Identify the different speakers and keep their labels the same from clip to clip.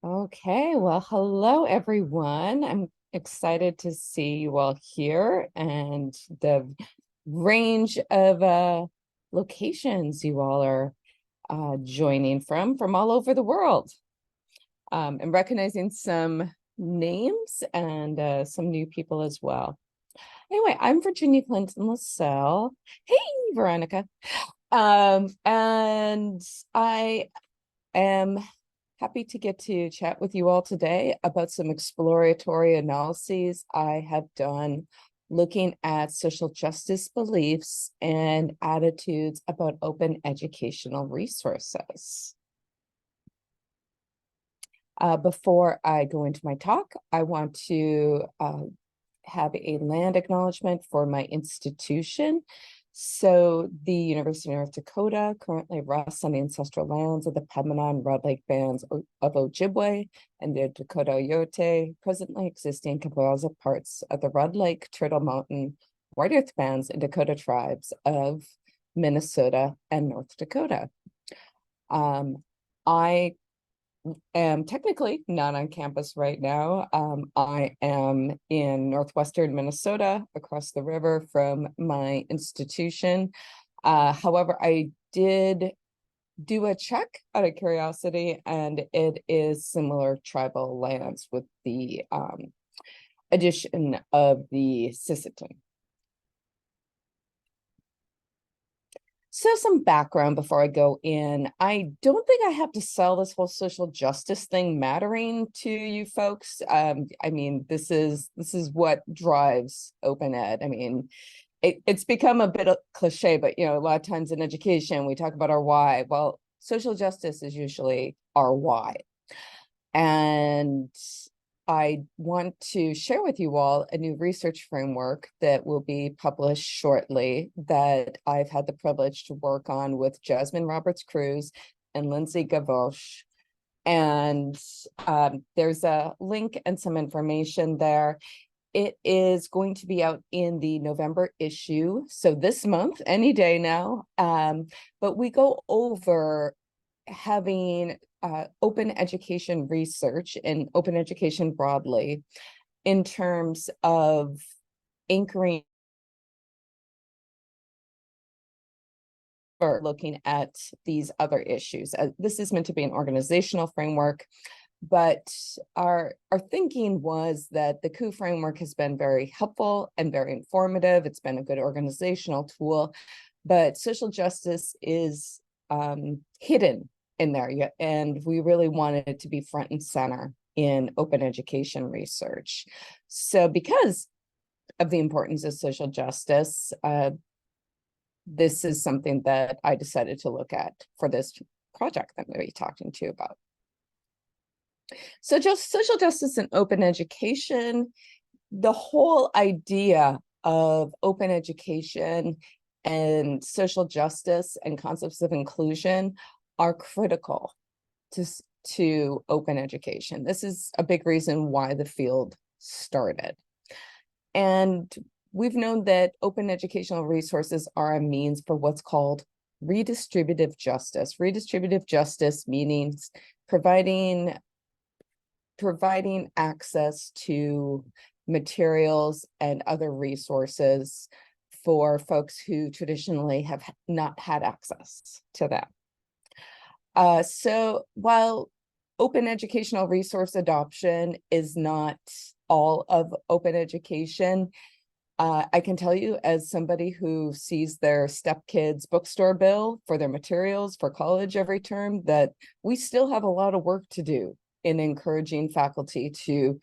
Speaker 1: Okay, well, hello everyone. I'm excited to see you all here and the range of locations you all are joining from all over the world. And recognizing some names and some new people as well. Anyway, I'm Virginia Clinton-Lisell. Hey, Veronica. And I am happy to get to chat with you all today about some exploratory analyses I have done looking at social justice beliefs and attitudes about open educational resources. Before I go into my talk, I want to have a land acknowledgement for my institution. So the University of North Dakota currently rests on the ancestral lands of the Pembina and Red Lake bands of Ojibwe and the Dakota Oyote, presently existing composite parts of the Red Lake, Turtle Mountain, White Earth bands and Dakota tribes of Minnesota and North Dakota. I am technically not on campus right now. I am in northwestern Minnesota, across the river from my institution. However, I did do a check out of curiosity, and it is similar tribal lands with the addition of the Sisseton. So some background before I go in. I don't think I have to sell this whole social justice thing mattering to you folks. I mean, this is what drives open ed. I mean, it's become a bit of cliche, but a lot of times in education, we talk about our why. Well, social justice is usually our why. And I want to share with you all a new research framework that will be published shortly that I've had the privilege to work on with Jasmine Roberts-Cruz and Lindsay Gavoshe. And there's a link and some information there. It is going to be out in the November issue, so this month, any day now. But we go over having open education research and open education broadly in terms of anchoring or looking at these other issues. This is meant to be an organizational framework, but our thinking was that the COO framework has been very helpful and very informative. It's been a good organizational tool, but social justice is hidden in there, and we really wanted it to be front and center in open education research. So because of the importance of social justice, this is something that I decided to look at for this project that I'm going to be talking to you about. So just social justice and open education, the whole idea of open education and social justice and concepts of inclusion are critical to open education. This is a big reason why the field started. And we've known that open educational resources are a means for what's called redistributive justice. Redistributive justice means providing access to materials and other resources for folks who traditionally have not had access to them. So while open educational resource adoption is not all of open education, I can tell you, as somebody who sees their stepkids' bookstore bill for their materials for college every term, that we still have a lot of work to do in encouraging faculty to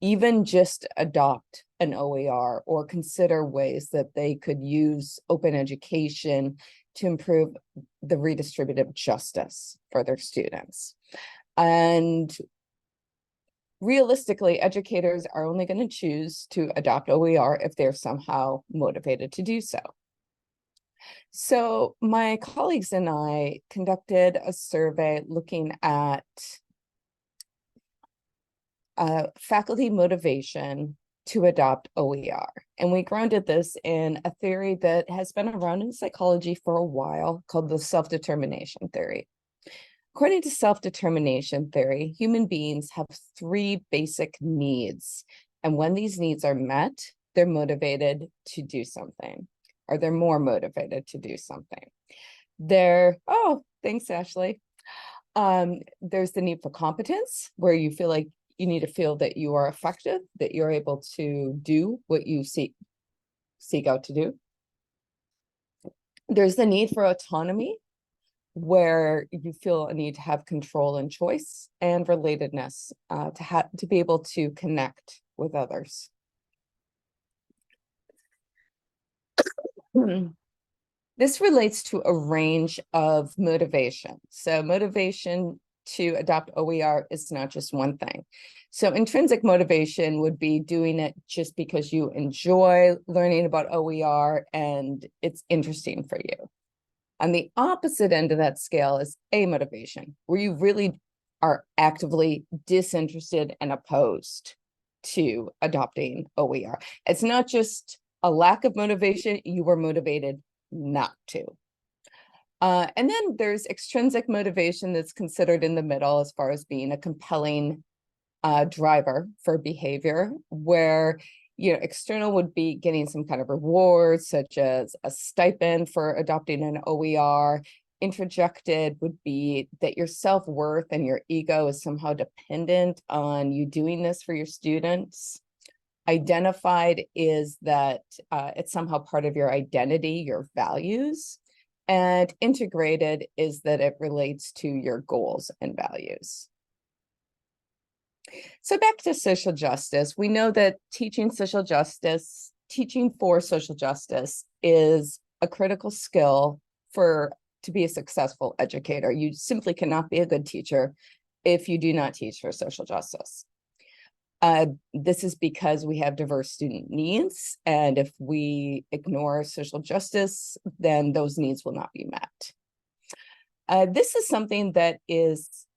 Speaker 1: even just adopt an OER or consider ways that they could use open education to improve the redistributive justice for their students. And realistically, educators are only going to choose to adopt OER if they're somehow motivated to do so. So my colleagues and I conducted a survey looking at faculty motivation to adopt OER. And we grounded this in a theory that has been around in psychology for a while called the self-determination theory. According to self-determination theory, human beings have three basic needs. And when these needs are met, they're motivated to do something, or they're more motivated to do something. Oh, thanks, Ashley. There's the need for competence, where you feel like you need to feel that you are effective, that you're able to do what you seek out to do. There's the need for autonomy, where you feel a need to have control and choice, and relatedness, to be able to connect with others. This relates to a range of motivation. So motivation to adopt OER is not just one thing. So intrinsic motivation would be doing it just because you enjoy learning about OER and it's interesting for you. On the opposite end of that scale is amotivation, where you really are actively disinterested and opposed to adopting OER. It's not just a lack of motivation, you were motivated not to. And then there's extrinsic motivation that's considered in the middle as far as being a compelling driver for behavior, where external would be getting some kind of reward, such as a stipend for adopting an OER. Introjected would be that your self-worth and your ego is somehow dependent on you doing this for your students. Identified is that it's somehow part of your identity, your values. And integrated is that it relates to your goals and values. So back to social justice, we know that teaching for social justice is a critical skill to be a successful educator. You simply cannot be a good teacher if you do not teach for social justice. This is because we have diverse student needs, and if we ignore social justice, then those needs will not be met. This is something that is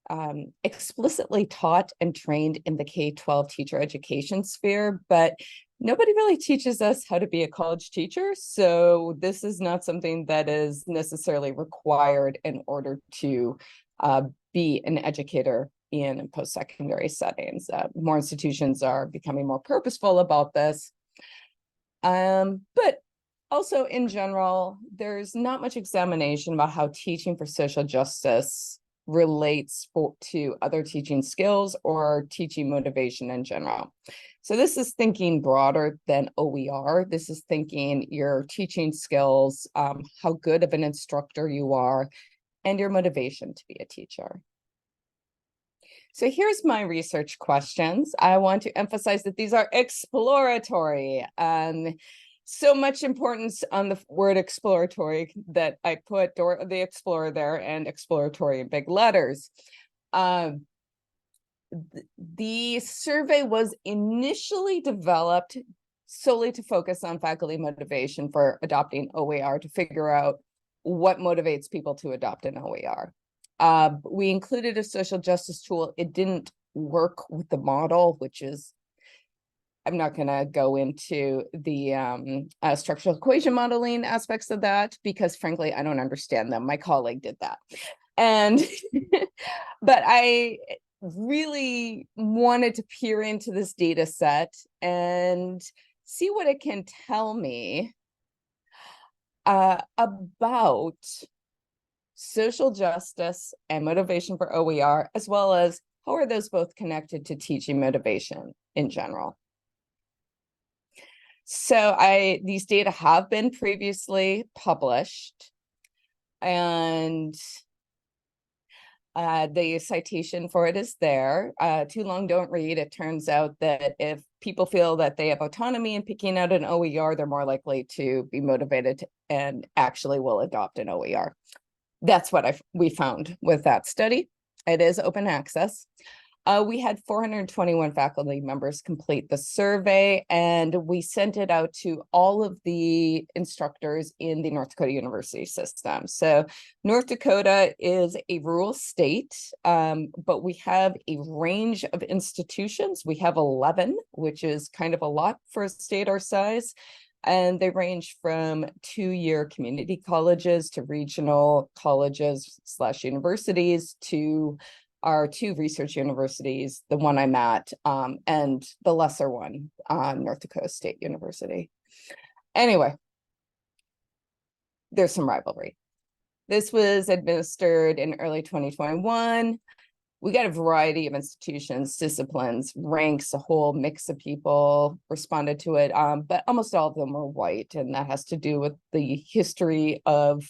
Speaker 1: explicitly taught and trained in the K-12 teacher education sphere, but nobody really teaches us how to be a college teacher. So this is not something that is necessarily required in order to be an educator in post-secondary settings. More institutions are becoming more purposeful about this. But also in general, there's not much examination about how teaching for social justice relates to other teaching skills or teaching motivation in general. So this is thinking broader than OER. This is thinking your teaching skills, how good of an instructor you are, and your motivation to be a teacher. So here's my research questions. I want to emphasize that these are exploratory. So much importance on the word exploratory that I put Dora the Explorer there and exploratory in big letters. The survey was initially developed solely to focus on faculty motivation for adopting OER, to figure out what motivates people to adopt an OER. We included a social justice tool. It didn't work with the model, which is, I'm not going to go into the structural equation modeling aspects of that, because frankly, I don't understand them. My colleague did that. And, but I really wanted to peer into this data set and see what it can tell me about social justice and motivation for OER, as well as how are those both connected to teaching motivation in general. So these data have been previously published, and the citation for it is there. Too long, don't read. It turns out that if people feel that they have autonomy in picking out an OER, they're more likely to be motivated and actually will adopt an OER. That's what we found with that study. It is open access. We had 421 faculty members complete the survey, and we sent it out to all of the instructors in the North Dakota University system. So North Dakota is a rural state, but we have a range of institutions. We have 11, which is kind of a lot for a state our size. And they range from 2-year community colleges to regional colleges / universities to our 2 research universities, the one I'm at, and the lesser one, North Dakota State University. Anyway, there's some rivalry. This was administered in early 2021. We got a variety of institutions, disciplines, ranks, a whole mix of people responded to it, but almost all of them were white, and that has to do with the history of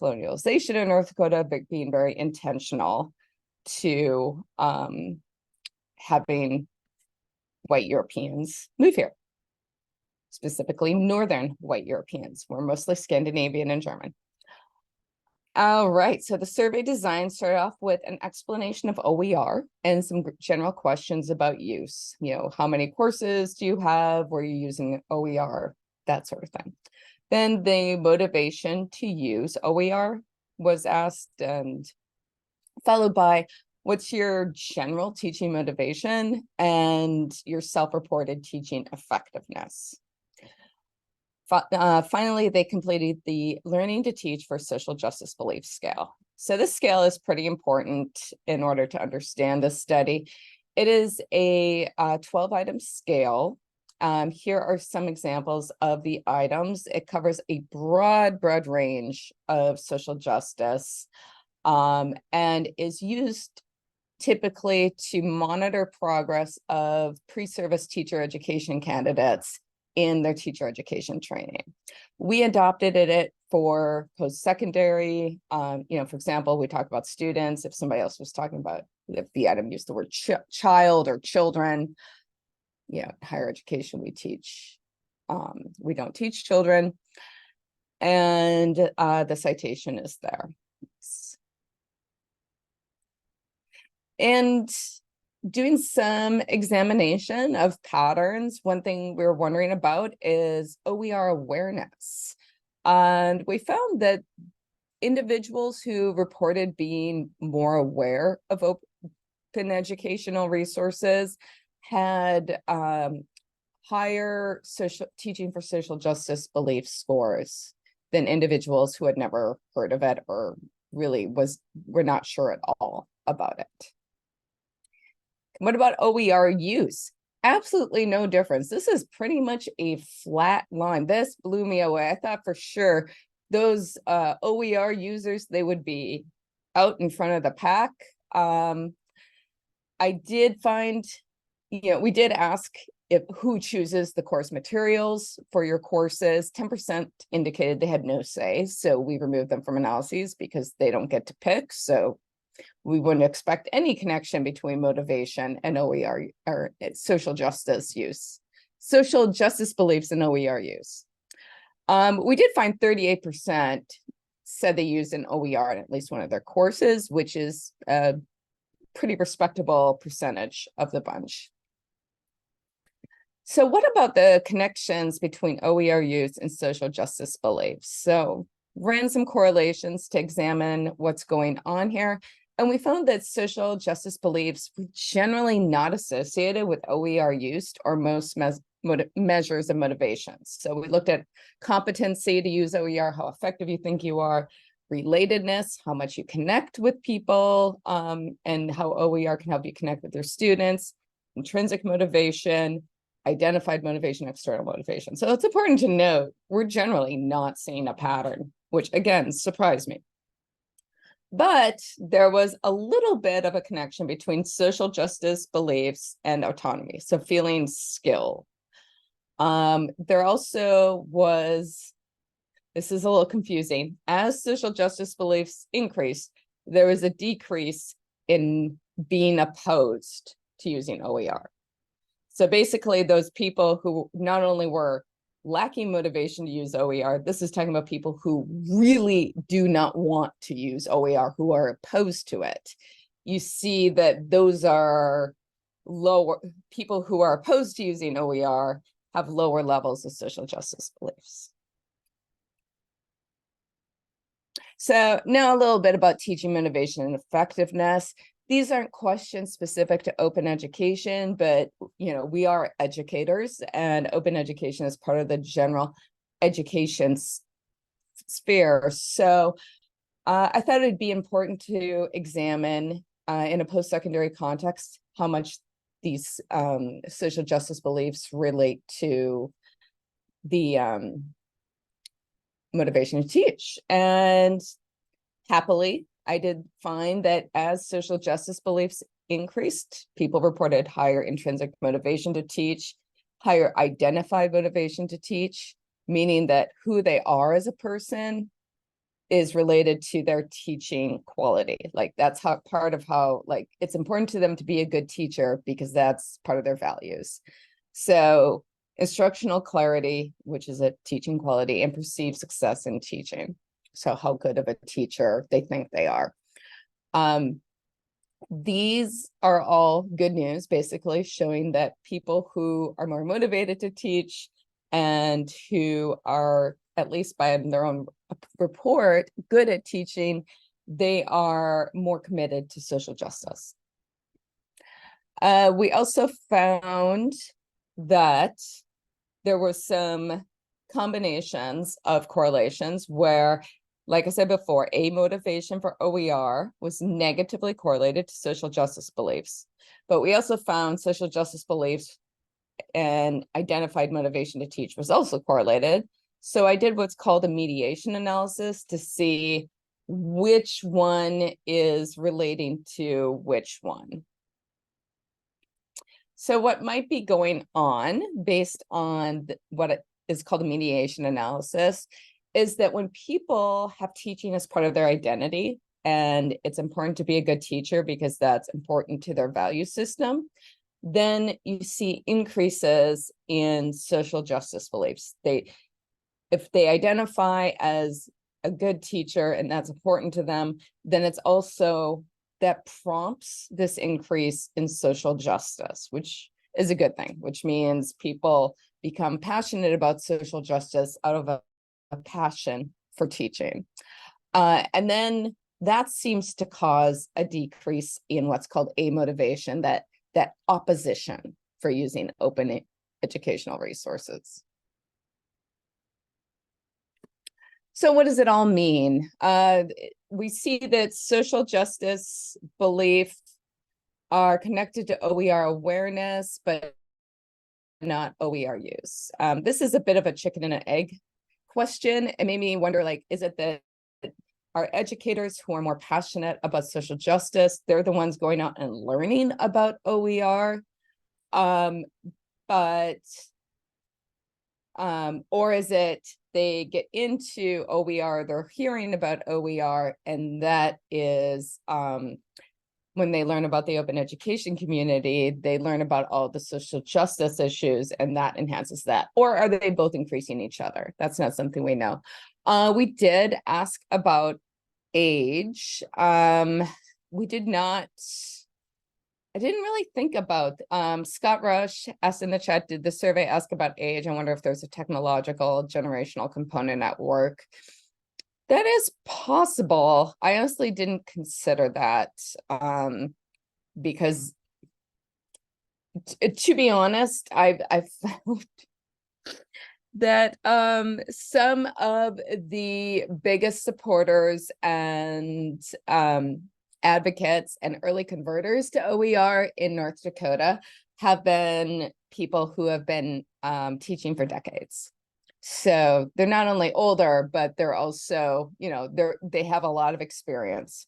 Speaker 1: colonialization in North Dakota, but being very intentional to having white Europeans move here, specifically Northern white Europeans. We're mostly Scandinavian and German. All right, so the survey design started off with an explanation of OER and some general questions about use. How many courses do you have? Were you using OER? That sort of thing. Then the motivation to use OER was asked, and followed by what's your general teaching motivation and your self-reported teaching effectiveness. Finally, they completed the Learning to Teach for Social Justice Belief Scale. So this scale is pretty important in order to understand this study. It is a 12-item scale. Here are some examples of the items. It covers a broad range of social justice, and is used typically to monitor progress of pre-service teacher education candidates in their teacher education training. We adopted it for post-secondary. For example, we talk about students. If somebody else was talking about, if the item used the word child or children, higher education, we don't teach children. And the citation is there. And doing some examination of patterns, one thing we were wondering about is OER awareness. And we found that individuals who reported being more aware of open educational resources had higher teaching for social justice belief scores than individuals who had never heard of it or really were not sure at all about it. What about OER use? Absolutely no difference. This is pretty much a flat line. This blew me away. I thought for sure those OER users, they would be out in front of the pack. I did find, we did ask who chooses the course materials for your courses. 10% indicated they had no say, so we removed them from analyses because they don't get to pick. So we wouldn't expect any connection between motivation and OER or social justice use, social justice beliefs and OER use. We did find 38% said they used an OER in at least one of their courses, which is a pretty respectable percentage of the bunch. So what about the connections between OER use and social justice beliefs? So ran some correlations to examine what's going on here. And we found that social justice beliefs were generally not associated with OER use or most measures of motivations. So we looked at competency to use OER, how effective you think you are, relatedness, how much you connect with people, and how OER can help you connect with your students, intrinsic motivation, identified motivation, external motivation. So it's important to note, we're generally not seeing a pattern, which again, surprised me. But there was a little bit of a connection between social justice beliefs and autonomy, so feeling skill. There also was, this is a little confusing, as social justice beliefs increased, there was a decrease in being opposed to using OER. So basically those people who not only were lacking motivation to use OER, this is talking about people who really do not want to use OER, who are opposed to it. You see that those are lower, people who are opposed to using OER have lower levels of social justice beliefs. So now a little bit about teaching motivation and effectiveness. These aren't questions specific to open education, but we are educators, and open education is part of the general education sphere. So I thought it'd be important to examine in a post-secondary context how much these social justice beliefs relate to the motivation to teach. And happily, I did find that as social justice beliefs increased, people reported higher intrinsic motivation to teach, higher identified motivation to teach, meaning that who they are as a person is related to their teaching quality. Like that's how part of how, like, it's important to them to be a good teacher because that's part of their values. So instructional clarity, which is a teaching quality, and perceived success in teaching. So how good of a teacher they think they are. These are all good news, basically showing that people who are more motivated to teach and who are, at least by their own report, good at teaching, they are more committed to social justice. We also found that there were some combinations of correlations where, like I said before, a motivation for OER was negatively correlated to social justice beliefs. But we also found social justice beliefs and identified motivation to teach was also correlated. So I did what's called a mediation analysis to see which one is relating to which one. So what might be going on based on what is called a mediation analysis is that when people have teaching as part of their identity, and it's important to be a good teacher because that's important to their value system, then you see increases in social justice beliefs. If they identify as a good teacher and that's important to them, then it's also that prompts this increase in social justice, which is a good thing, which means people become passionate about social justice out of a passion for teaching. And then that seems to cause a decrease in what's called amotivation, that opposition for using open educational resources. So what does it all mean? We see that social justice beliefs are connected to OER awareness, but not OER use. This is a bit of a chicken and an egg question. It made me wonder, like, is it that our educators who are more passionate about social justice, they're the ones going out and learning about OER? Or is it they get into OER, they're hearing about OER, and that is when they learn about the open education community, they learn about all the social justice issues, and that enhances that. Or are they both increasing each other? That's not something we know. We did ask about age. We did not, I didn't really think about, Scott Rush asked in the chat, did the survey ask about age? I wonder if there's a technological generational component at work. That is possible. I honestly didn't consider that because to be honest, I've found that some of the biggest supporters and advocates and early converters to OER in North Dakota have been people who have been teaching for decades. So they're not only older, but they're also, you know, they have a lot of experience.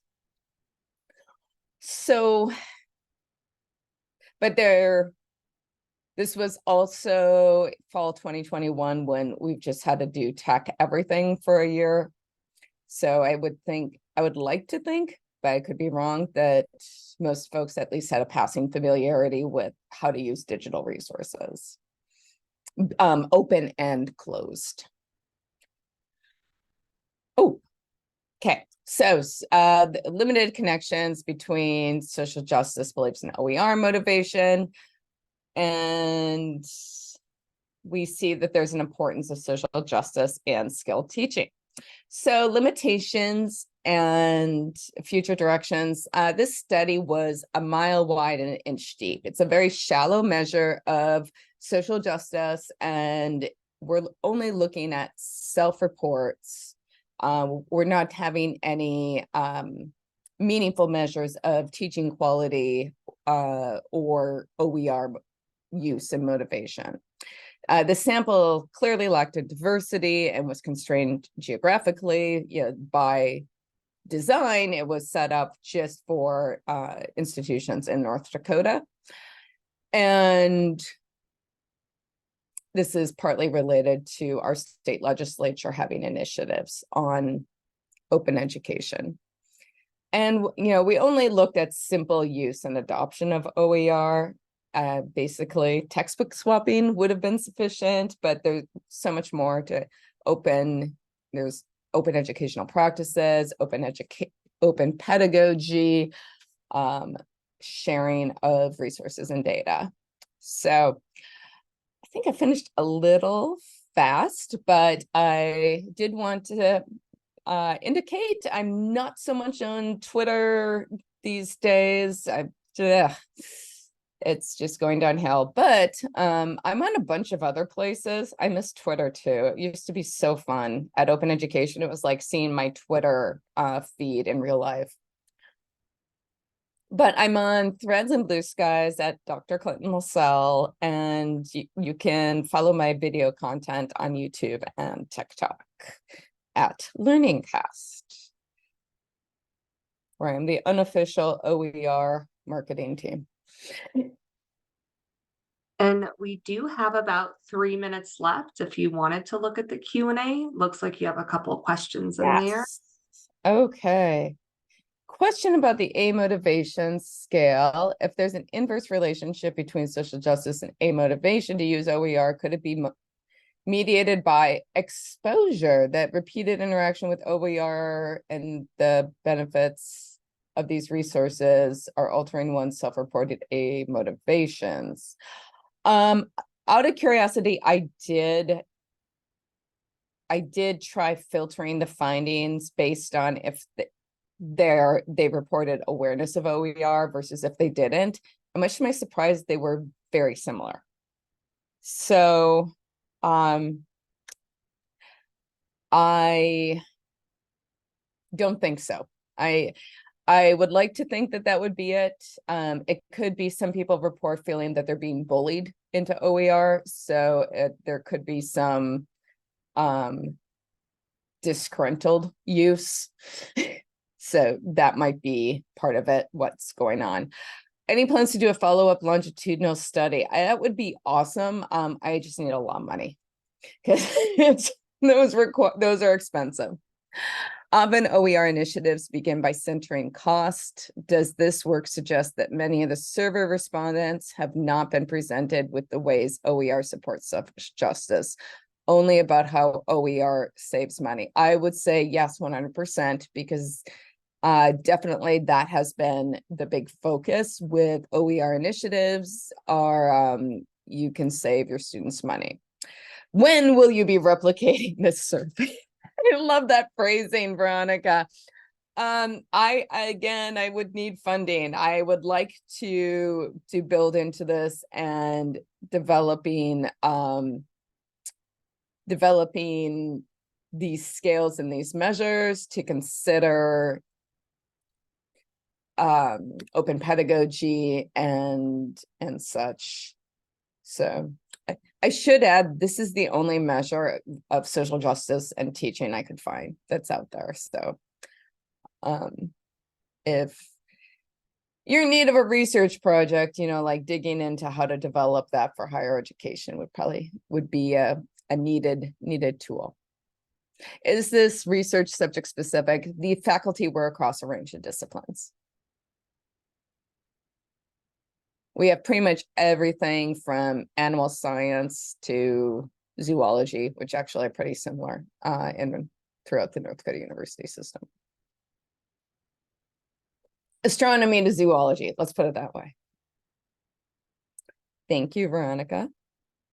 Speaker 1: So, but this was also fall 2021 when we've just had to do tech everything for a year. So I would like to think, but I could be wrong, that most folks at least had a passing familiarity with how to use digital resources, open and closed. Oh, okay. So limited connections between social justice beliefs and OER motivation. And we see that there's an importance of social justice and skilled teaching. So limitations and future directions. This study was a mile wide and an inch deep. It's a very shallow measure of social justice, and we're only looking at self-reports. We're not having any meaningful measures of teaching quality or OER use and motivation. The sample clearly lacked a diversity and was constrained geographically. By design, it was set up just for institutions in North Dakota. And this is partly related to our state legislature having initiatives on open education. And, we only looked at simple use and adoption of OER. Basically, textbook swapping would have been sufficient, but there's so much more to there's open educational practices, open pedagogy, sharing of resources and data. So I think I finished a little fast, but I did want to indicate I'm not so much on Twitter these days. It's just going downhill, but I'm on a bunch of other places. I miss Twitter too. It used to be so fun at Open Education. It was like seeing my Twitter feed in real life. But I'm on Threads and Blue Skies at Dr. Clinton-Lisell, and you can follow my video content on YouTube and TikTok at LearningCast, where I'm the unofficial OER marketing team.
Speaker 2: And we do have about 3 minutes left. If you wanted to look at the Q&A, looks like you have a couple of questions in there.
Speaker 1: Okay. Question about the A motivation scale. If there's an inverse relationship between social justice and A motivation to use OER, could it be mediated by exposure, that repeated interaction with OER and the benefits of these resources are altering one's self-reported A motivations? Out of curiosity, I did try filtering the findings based on if they reported awareness of OER versus if they didn't. And much to my surprise, they were very similar. So I don't think so. I would like to think that would be it. It could be some people report feeling that they're being bullied into OER. So there could be some disgruntled use. So that might be part of it, what's going on. Any plans to do a follow-up longitudinal study? That would be awesome. I just need a lot of money because those are expensive. Often OER initiatives begin by centering cost. Does this work suggest that many of the survey respondents have not been presented with the ways OER supports justice, only about how OER saves money? I would say yes, 100%, because definitely that has been the big focus with OER initiatives are you can save your students money. When will you be replicating this survey? I love that phrasing, Veronica. I would need funding. I would like to build into this and developing these scales and these measures to consider open pedagogy and such. So I should add, this is the only measure of social justice and teaching I could find that's out there. So if you're in need of a research project, like digging into how to develop that for higher education would be a needed tool. Is this research subject specific? The faculty were across a range of disciplines. We have pretty much everything from animal science to zoology, which actually are pretty similar throughout the North Dakota University system. Astronomy to zoology, let's put it that way. Thank you, Veronica.